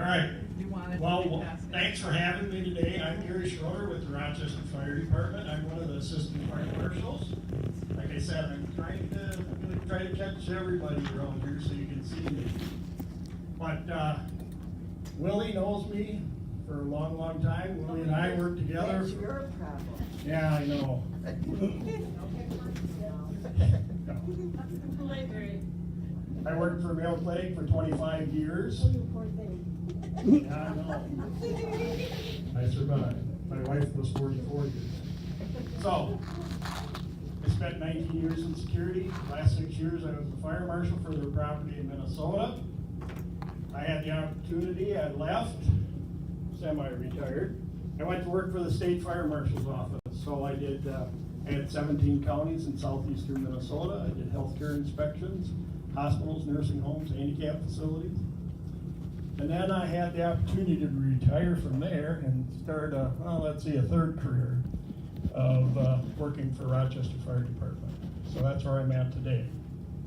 right. Well, thanks for having me today. I'm Gary Schroeder with the Rochester Fire Department. I'm one of the assistant fire marshals. Like I said, I'm trying to catch everybody around here so you can see me. But Willie knows me for a long, long time. Willie and I work together. That's your problem. Yeah, I know. I worked for Mail Plague for 25 years. Oh, you poor thing. Yeah, I know. I survived. My wife was 44 years. So, I spent 19 years in security. Last 6 years I was the fire marshal for their property in Minnesota. I had the opportunity, I left, semi-retired. I went to work for the state fire marshal's office. So I had 17 counties in southeastern Minnesota. I did healthcare inspections, hospitals, nursing homes, handicap facilities. And then I had the opportunity to retire from there and start a third career of working for Rochester Fire Department. So that's where I'm at today.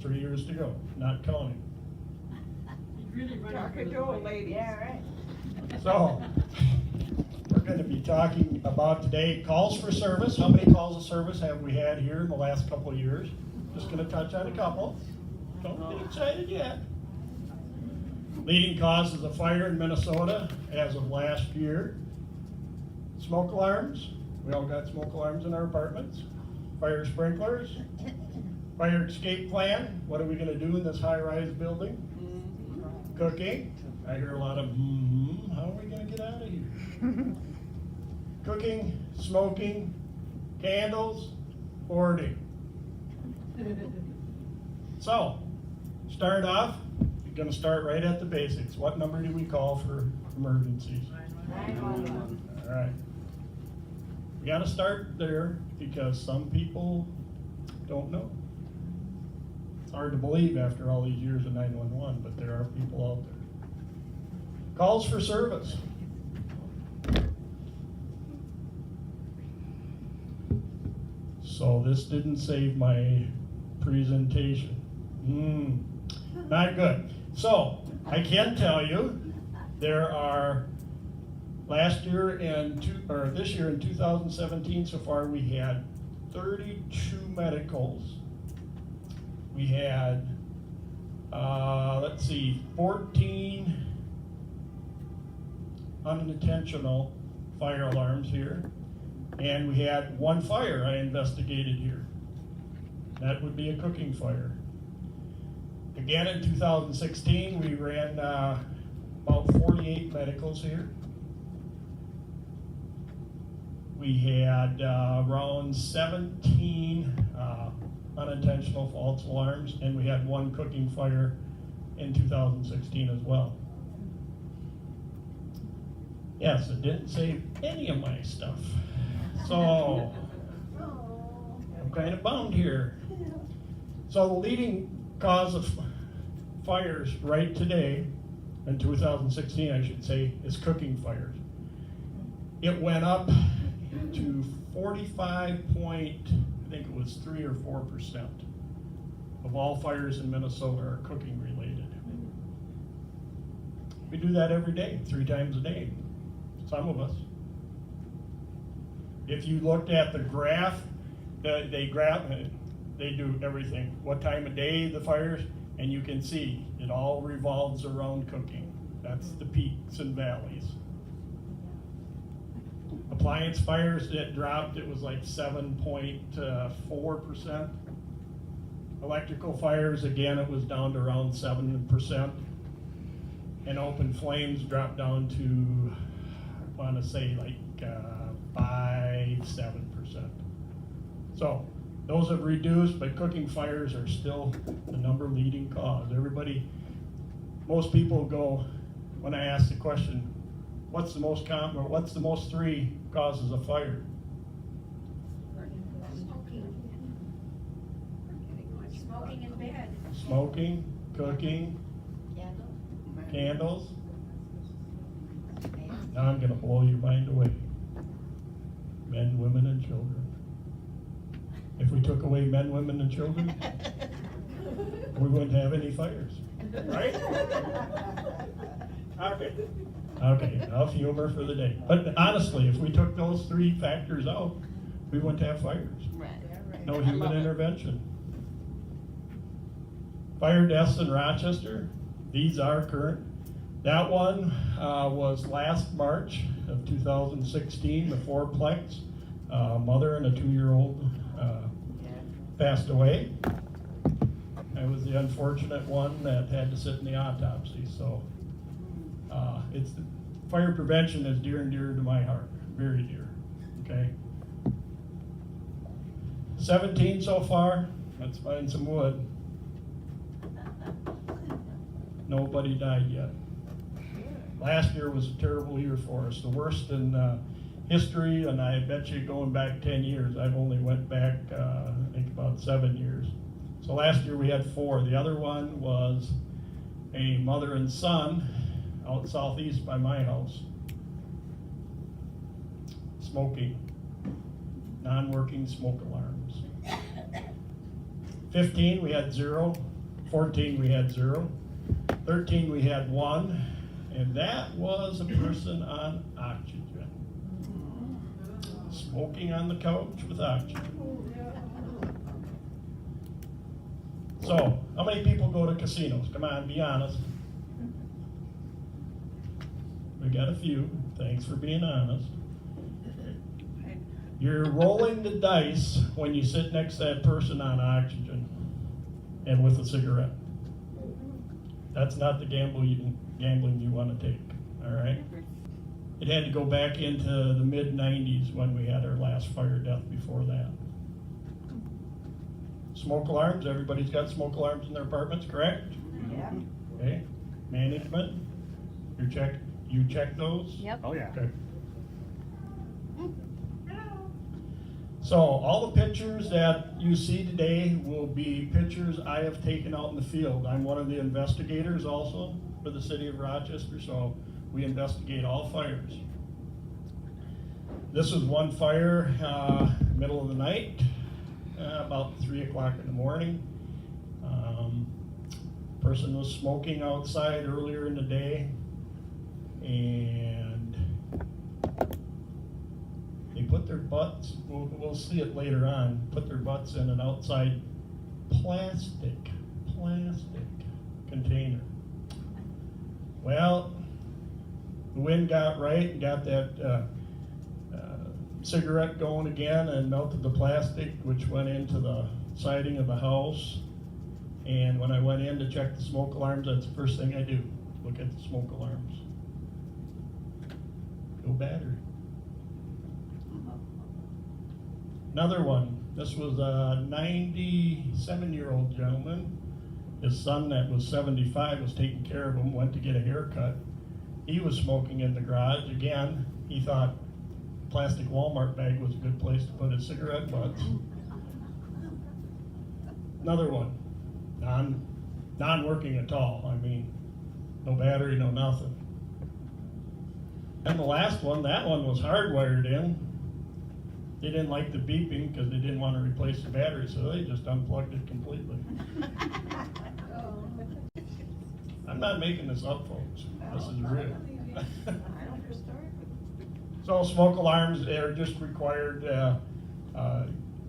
3 years to go, not counting. Talking to a lady. Yeah, right. So, we're going to be talking about today calls for service. How many calls of service have we had here in the last couple of years? Just going to touch on a couple. Don't get excited yet. Leading causes of fire in Minnesota as of last year. Smoke alarms. We all got smoke alarms in our apartments. Fire sprinklers. Fire escape plan. What are we going to do in this high-rise building? Cooking. I hear a lot of how are we going to get out of here? Cooking, smoking, candles, hoarding. So, start off, you're going to start right at the basics. What number do we call for emergencies? 911. All right. We got to start there because some people don't know. It's hard to believe after all these years of 911, but there are people out there. Calls for service. So this didn't save my presentation. Not good. So I can tell you there are this year in 2017 so far we had 32 medicals. We had 14 unintentional fire alarms here, and we had one fire I investigated here. That would be a cooking fire. Again, in 2016, we ran about 48 medicals here. We had around 17 unintentional false alarms, and we had one cooking fire in 2016 as well. Yes, it didn't save any of my stuff. So, I'm kind of bummed here. So the leading cause of fires right today, in 2016 I should say, is cooking fires. It went up to 3 or 4% of all fires in Minnesota are cooking related. We do that every day, 3 times a day, some of us. If you looked at the graph, they do everything, what time of day the fires, and you can see it all revolves around cooking. That's the peaks and valleys. Appliance fires, it dropped, it was like 7.4%. Electrical fires, again, it was down to around 7%. And open flames dropped down to, I want to say like 5-7%. So those have reduced, but cooking fires are still the number leading cause. Most people go, when I ask the question, what's the most common, or what's the most 3 causes of fire? Smoking in bed. Smoking, cooking, candles. Now I'm going to blow your mind away. Men, women, and children. If we took away men, women, and children, we wouldn't have any fires, right? Okay, enough humor for the day. But honestly, if we took those three factors out, we wouldn't have fires. Right. No human intervention. Fire deaths in Rochester, these are current. That one was last March of 2016, the fourplex. Mother and a 2-year-old passed away. That was the unfortunate one that had to sit in the autopsy. So it's fire prevention is dear and dear to my heart, very dear. Okay. 17 so far. Let's find some wood. Nobody died yet. Last year was a terrible year for us, the worst in history, and I bet you going back 10 years. I've only went back, I think about 7 years. So last year we had 4. The other one was a mother and son out southeast by my house. Smoking, non-working smoke alarms. 15 we had 0, 14 we had 0, 13 we had 1, and that was a person on oxygen. Smoking on the couch with oxygen. So, how many people go to casinos? Come on, be honest. We got a few. Thanks for being honest. You're rolling the dice when you sit next to that person on oxygen and with a cigarette. That's not the gambling you want to take, all right? It had to go back into the mid-90s when we had our last fire death before that. Smoke alarms, everybody's got smoke alarms in their apartments, correct? Yeah. Okay, management, you check those? Yep. Oh, yeah. Okay. So all the pictures that you see today will be pictures I have taken out in the field. I'm one of the investigators also for the city of Rochester, so we investigate all fires. This is one fire, middle of the night, about 3 o'clock in the morning. Person was smoking outside earlier in the day, and they put their butts, we'll see it later on, put their butts in an outside plastic container. Well, the wind got right and got that cigarette going again and melted the plastic, which went into the siding of the house. And when I went in to check the smoke alarms, that's the first thing I do, look at the smoke alarms. No battery. Another one, this was a 97-year-old gentleman. His son that was 75 was taking care of him, went to get a haircut. He was smoking in the garage. Again, he thought plastic Walmart bag was a good place to put his cigarette butts. Another one, non-working at all. I mean, no battery, no nothing. And the last one, that one was hardwired in. They didn't like the beeping because they didn't want to replace the battery, so they just unplugged it completely. I'm not making this up, folks. This is real. So smoke alarms are just required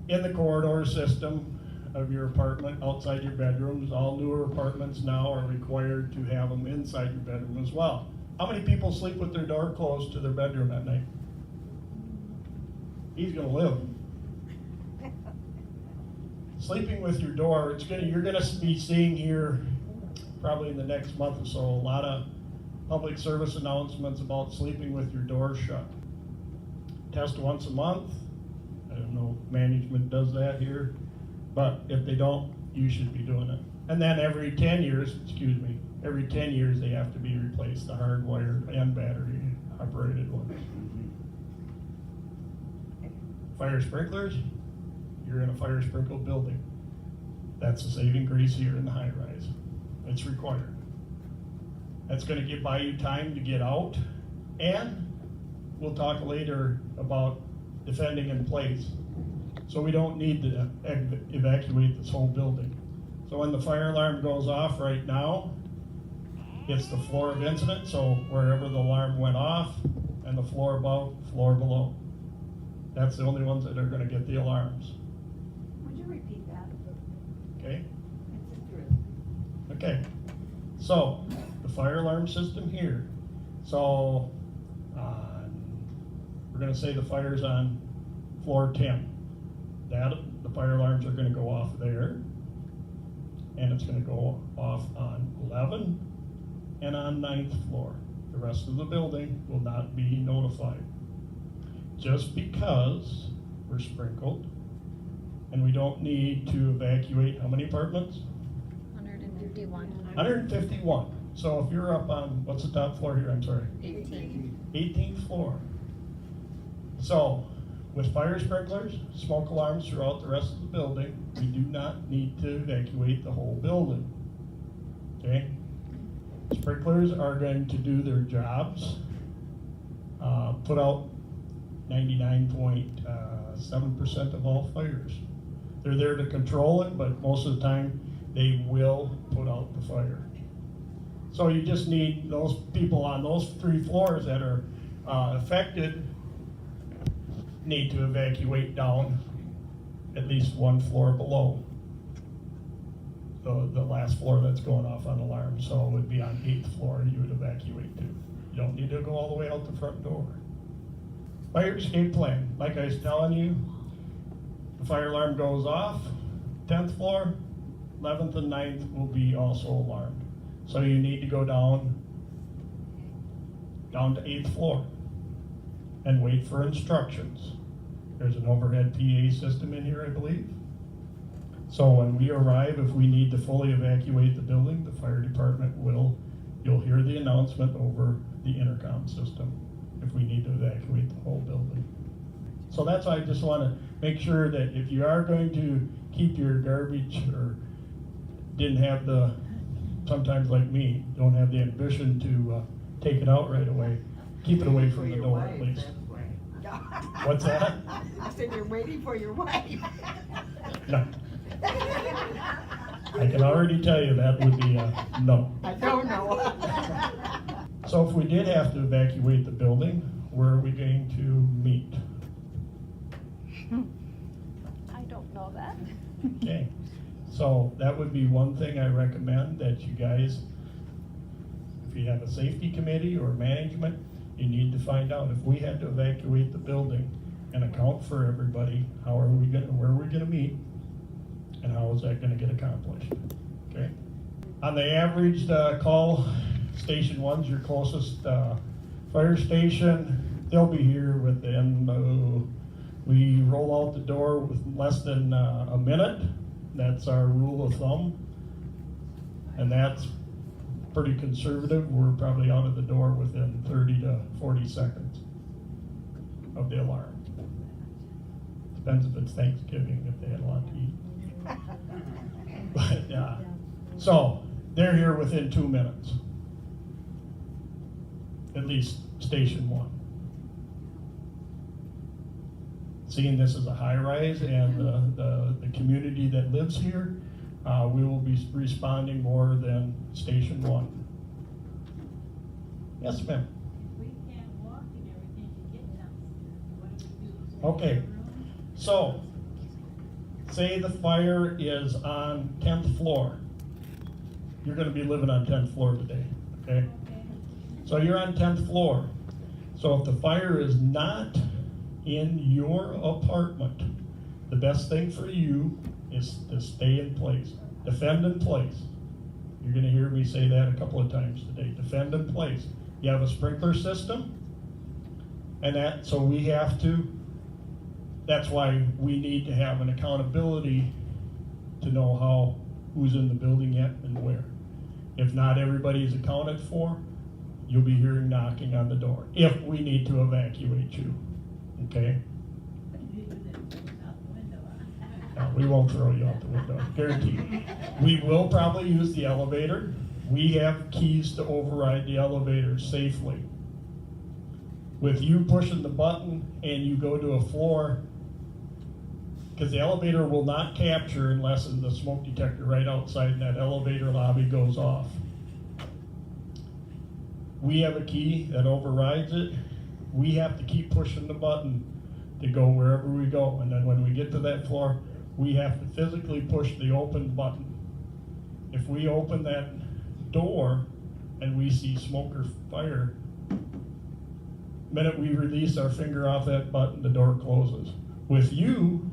in the corridor system of your apartment, outside your bedrooms. All newer apartments now are required to have them inside your bedroom as well. How many people sleep with their door closed to their bedroom at night? He's gonna live. Sleeping with your door, you're gonna be seeing here probably in the next month or so, a lot of public service announcements about sleeping with your door shut. Test once a month. I don't know if management does that here, but if they don't, you should be doing it. And then every 10 years they have to be replaced, the hardwired and battery operated ones. Fire sprinklers, you're in a fire sprinkled building. That's a saving grace here in the high rise. It's required. That's going to buy you time to get out, and we'll talk later about defending in place. So we don't need to evacuate this whole building. So when the fire alarm goes off right now, it's the floor of incident, so wherever the alarm went off, and the floor above, floor below. That's the only ones that are gonna get the alarms, Would you repeat that? okay? It's interesting. Okay, so, the fire alarm system here, so, we're gonna say the fire's on floor 10. The fire alarms are gonna go off there, and it's gonna go off on 11 and on 9th floor. The rest of the building will not be notified. Just because we're sprinkled, and we don't need to evacuate, how many apartments? 151. 151. So if you're up on, what's the top floor here, I'm sorry? 18. 18th floor. So, with fire sprinklers, smoke alarms throughout the rest of the building, we do not need to evacuate the whole building. Okay? Sprinklers are going to do their jobs, put out 99.7% of all fires. They're there to control it, but most of the time, they will put out the fire. So you just need those people on those 3 floors that are affected need to evacuate down at least 1 floor below the last floor that's going off on alarm. So it would be on 8th floor you would evacuate to. You don't need to go all the way out the front door. Fire escape plan, like I was telling you, the fire alarm goes off, 10th floor, 11th and 9th will be also alarmed. So you need to go down to 8th floor and wait for instructions. There's an overhead PA system in here, I believe. So when we arrive, if we need to fully evacuate the building, the fire department you'll hear the announcement over the intercom system if we need to evacuate the whole building. So that's why I just want to make sure that if you are going to keep your garbage or didn't have sometimes like me, don't have the ambition to take it out right away, keep it away from the door at least. What's that? I said you're waiting for your wife. No. I can already tell you that would be a no. I don't know. So if we did have to evacuate the building, where are we going to meet? I don't know that. Okay, so that would be one thing I recommend that you guys, if you have a safety committee or management, you need to find out if we had to evacuate the building and account for everybody, where are we gonna meet, and how is that gonna get accomplished, okay? On the average call, Station 1's your closest fire station. They'll be here within, we roll out the door with less than a minute. That's our rule of thumb. And that's pretty conservative. We're probably out of the door within 30 to 40 seconds of the alarm. Depends if it's Thanksgiving, if they had a lot to eat. But, so they're here within 2 minutes. At least Station 1. Seeing this as a high rise and the community that lives here, we will be responding more than Station 1. Yes, ma'am. We can't walk and everything to get downstairs. What do we do? So Okay. we have a room? So, say the fire is on 10th floor. You're gonna be living on 10th floor today, okay? Okay. So you're on 10th floor. So if the fire is not in your apartment, the best thing for you is to stay in place. Defend in place. You're gonna hear me say that a couple of times today. Defend in place. You have a sprinkler system, and so we have to, that's why we need to have an accountability to know who's in the building yet and where. If not everybody is accounted for, you'll be hearing knocking on the door, if we need to evacuate you, okay? You do that, goes out the window. No, we won't throw you out the window, guaranteed. We will probably use the elevator. We have keys to override the elevator safely. With you pushing the button and you go to a floor, because the elevator will not capture unless the smoke detector right outside in that elevator lobby goes off. we have a key that overrides it. We have to keep pushing the button to go wherever we go. And then when we get to that floor, we have to physically push the open button. If we open that door and we see smoke or fire, the minute we release our finger off that button, the door closes. With you,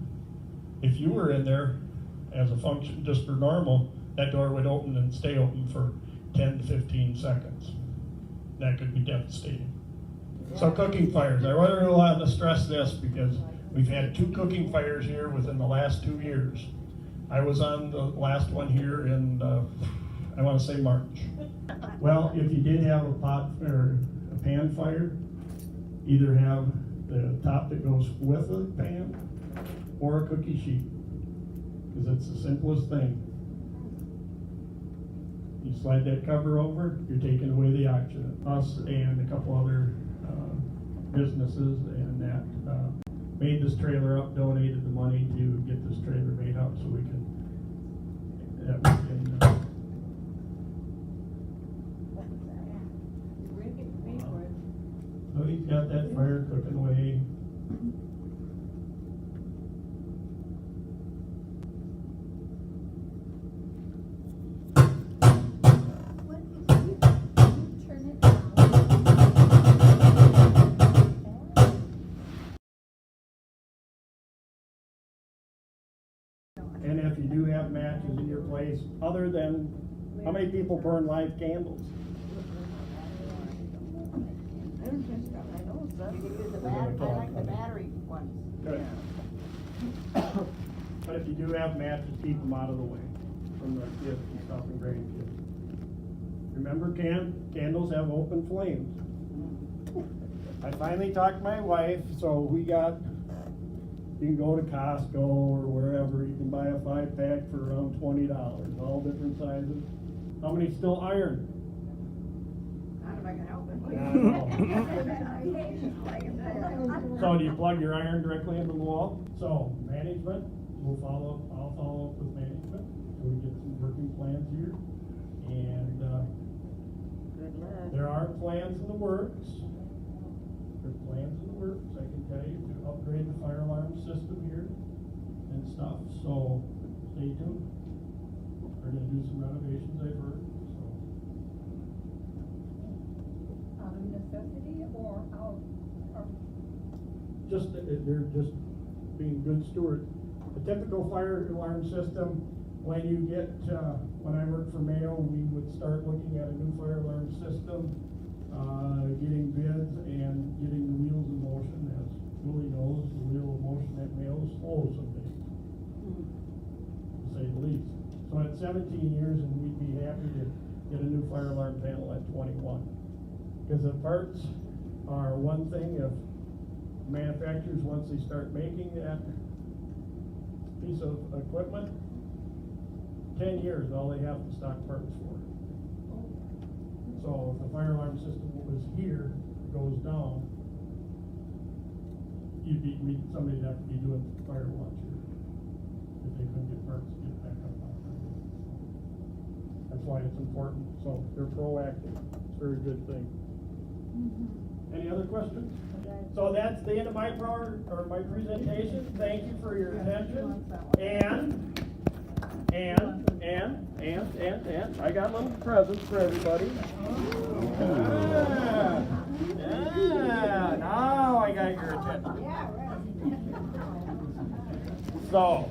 if you were in there as a function just for normal, that door would open and stay open for 10 to 15 seconds. That could be devastating. So cooking fires, I really want to stress this because we've had 2 cooking fires here within the last 2 years. I was on the last one here in, I want to say March. Well, if you did have a pot or a pan fire, either have the top that goes with the pan or a cookie sheet, because it's the simplest thing. You slide that cover over, you're taking away the oxygen. Us and a couple other businesses and that made this trailer up, donated the money to get this trailer made up so we can, so he's got that fire cooking away. What if you turn it down? And if you do have matches in your place, other than, how many people burn live candles? There's just stuff I know, stuff. You can use the I like the battery ones. Good. But if you do have matches, keep them out of the way from the kids and stuff and grandkids. Remember, candles have open flames. I finally talked to my wife, so we got, you can go to Costco or wherever, you can buy a 5-pack for around $20, all different sizes. How many still iron? Not if I can help it. So do you plug your iron directly into the wall? So management, I'll follow up with management, so we get some working plans here. And Good luck. there are plans in the works. There's plans in the works, I can tell you, to upgrade the fire alarm system here and stuff, so stay tuned. We're gonna do some renovations, I've heard, so. Out of necessity or out of? Just, they're just being good stewards. The typical fire alarm system, when you get, when I worked for Mayo, we would start looking at a new fire alarm system, getting bids and getting the wheels in motion. As Willie knows, the wheel of motion at Mayo is slow some days, to say the least. So at 17 years, and we'd be happy to get a new fire alarm panel at 21. Because the parts are one thing. If manufacturers, once they start making that piece of equipment, 10 years, all they have to stock parts for. So if the fire alarm system was here, goes down, somebody'd have to be doing fire watch here if they couldn't get parts to get it back up. That's why it's important. So they're proactive. It's a very good thing. Any other questions? So that's the end of my my presentation. Thank you for your attention. And I got little presents for everybody. Yeah, now I got your attention. Yeah, right. So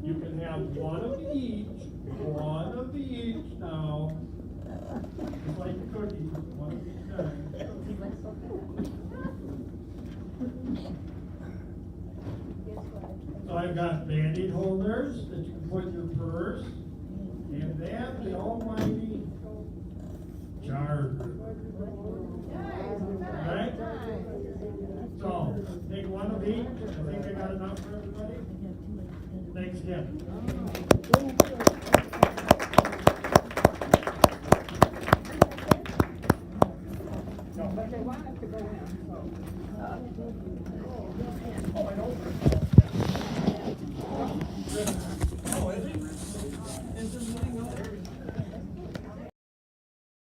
you can have one of each now. Just like the cookies, one of each time. So I've got Band-Aid holders that you can put in your purse, and then the almighty charger. Alright? So, take one of each. I think I got enough for everybody. Thanks again. But they want us to go in, so. Oh, I know.